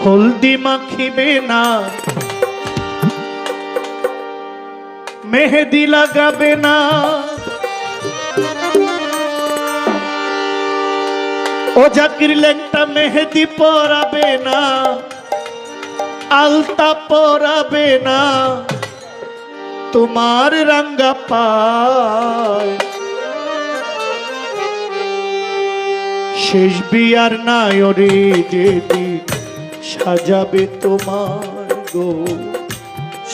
হলদি মাখিবে না, মেহেদি লাগাবে না, ও জাকির লেংটা মেহেদি পরাবে না, আলতা পরাবে না, তোমার রাঙ্গা পায় শেষ বিয়ার নায়রে যেদি সাজাবে তোমার গো,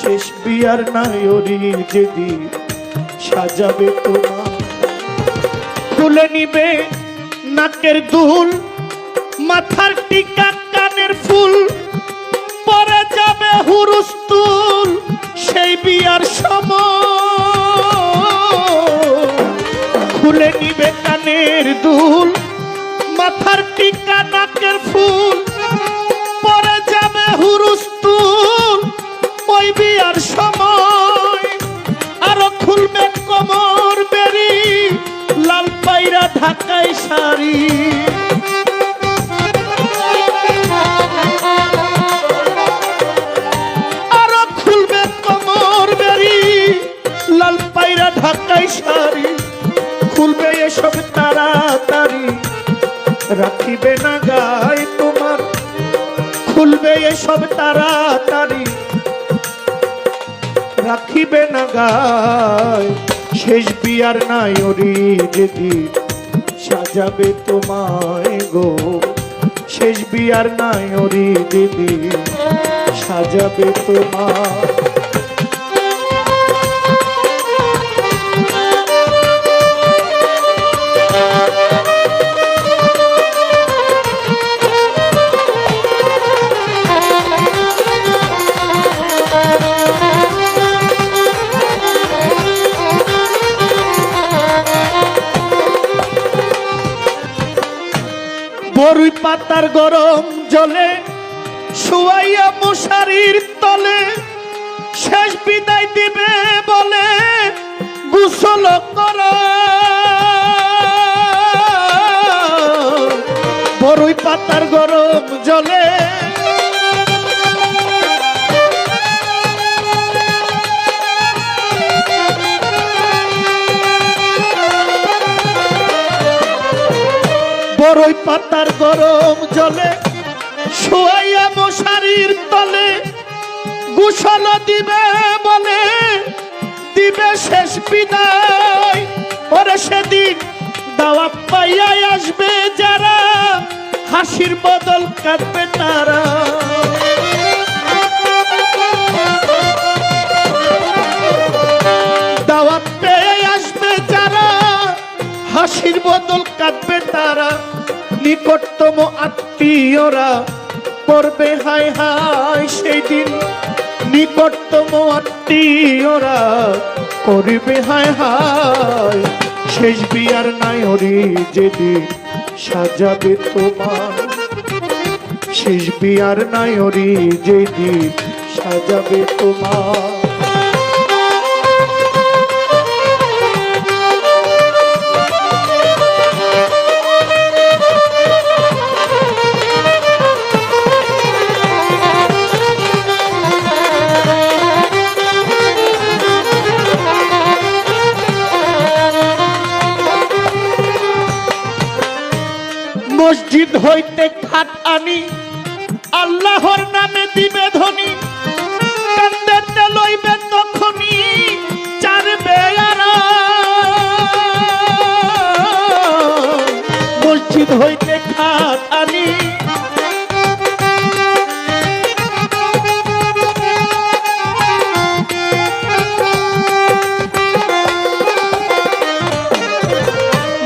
শেষ বিয়ার নায়রে যেদি সাজাবে তোমার। খুলে নিবে নাকের দুল, মাথার টিকা, কানের ফুল, পরে যাবে হুরুস্তুল সেই বিয়ার সময়। খুলে নিবে কানের দুল, মাথার টিকা, নাকের ফুল, পরে যাবে হুরুস্তুল ওই বিয়ার সময়। আরো খুলবে কোমর বেরি, লাল পায়রা ঢাকায় শাড়ি, আরো খুলবে কোমর বেরি, লাল পায়রা ঢাকায় শাড়ি। খুলবে এসব তাড়াতাড়ি, রাখিবে না গায়ে তোমার, খুলবে এসব তাড়াতাড়ি, রাখিবে না গায়ে শেষ বিয়ার নায়রি যেদি সাজাবে তোমায় গো, শেষ বিয়ার নায়রি যেদি সাজাবে তোমার। বরুই পাতার গরম জলে শুয়াইয়া মশারির তলে শেষ বিদায় দিবে বলে গোসল কর। বরুই পাতার গরম জলে বরই পাতার গরম জলে শুয়াইয়া মশারির তলে গোসল দিবে বলে দিবে শেষ বিদায়। ওরে সেদিন দাওয়াত পাইয়া আসবে যারা, হাসির বদল কাঁদবে তারা। দাওয়াত পেয়ে আসবে যারা, হাসির বদল কাঁদবে তারা। নিকটতম আত্মীয়রা করবে হায় হায় সেই দিন, নিকটতম আত্মীয়রা করবে হায় হায় শেষ বিয়ার নায়রি যেদিন সাজাবে তোমার, শেষ বিয়ার নায়রি যেদিন সাজাবে তোমার। মসজিদ হইতে খাট আনি, আল্লাহর নামে দিবে ধ্বনি, কান্দেতে লইবে তখনই চার বেয়ারা। মসজিদ হইতে খাট আনি,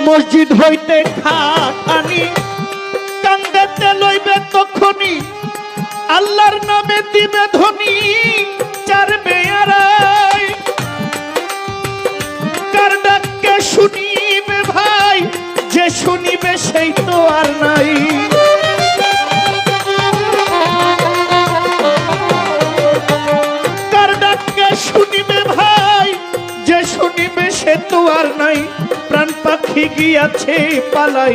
মসজিদ হইতে খাট আনি, কান্দেতে লইবে তখনই আল্লাহর নামে দিবে ধ্বনি চার বেয়ারাই। কার ডাককে শুনিবে ভাই, যে শুনিবে সেই তো আর নাই। কার ডাককে শুনিবে ভাই, যে শুনিবে সে তো আর নাই। প্রাণ পাখি গিয়াছে পালাই,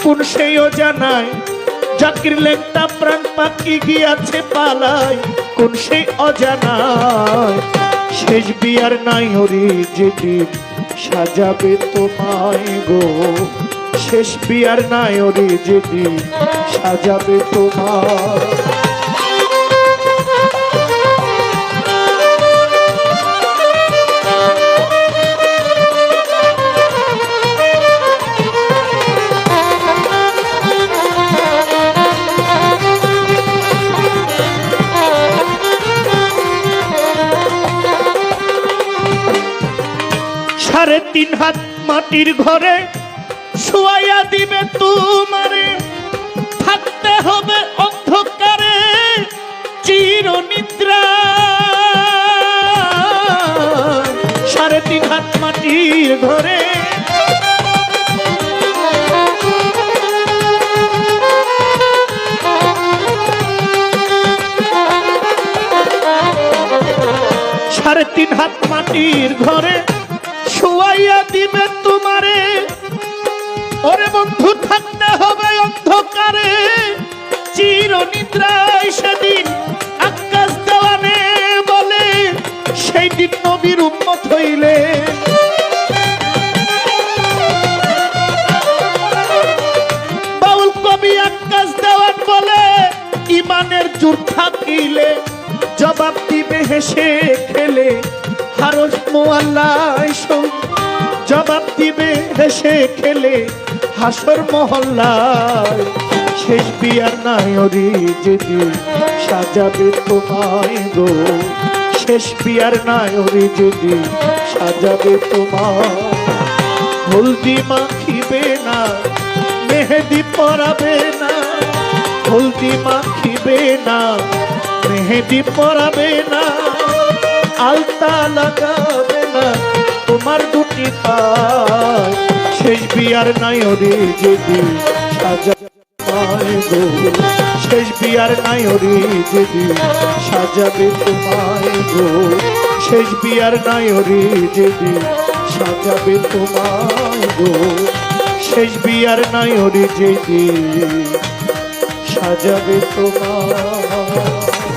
কোন সেও জানায় জাকির লেংটা প্রাণ পাখি গিয়াছে পালায় কোন সেই অজানায়। শেষ বিয়ার নাই হরি যেদিন সাজাবে তোমায় গো, শেষ বিয়ার নাই হরি যেদিন সাজাবে তোমায়। সাড়ে তিন হাত মাটির ঘরে শুয়াইয়া দিবে তোমারে, থাকতে হবে অন্ধকারে চিরনিদ্রা। সাড়ে তিন হাত মাটির ঘরে সাড়ে তিন হাত মাটির ঘরে শুয়াইয়া দিবে তোমারে। ওরে বন্ধু থাকতে হবে অন্ধকারে চিরনিদ্রায় সেদিন আকাশ দেওয়ানে বলে, সেই দিন নবীর উম্মত হইলে বাউল কবি আকাশ দেওয়ান বলে, ইমানের জোর থাকিলে জবাব দিবে হেসে খেলে হারস মোয়াল্লায় জবাব দিবে হেসে খেলে হাসর মহল্লায়। শেষ বিয়ার নাই হরি যেদিন সাজাবে তোমায় গো, শেষ বিয়ার নাই হরি যেদিন সাজাবে তোমায়। হলদি মাখিবে না মেহেদি পরাবে না, হলদি মাখিবে না মেহেদি পরাবে না, আলতা লাগাবে না তোমার দুটি পায়। শেষ বিয়ার নাই হরি যেদিন সাজাবে গো, শেষ বিয়ার নাই হরি যেদিন সাজাবে তোমায় গো, শেষ বিয়ার নাই হরি যেদিন সাজাবে তোমায় গো, শেষ বিয়ার নাই হরি যেদিন সাজাবে তোমায়।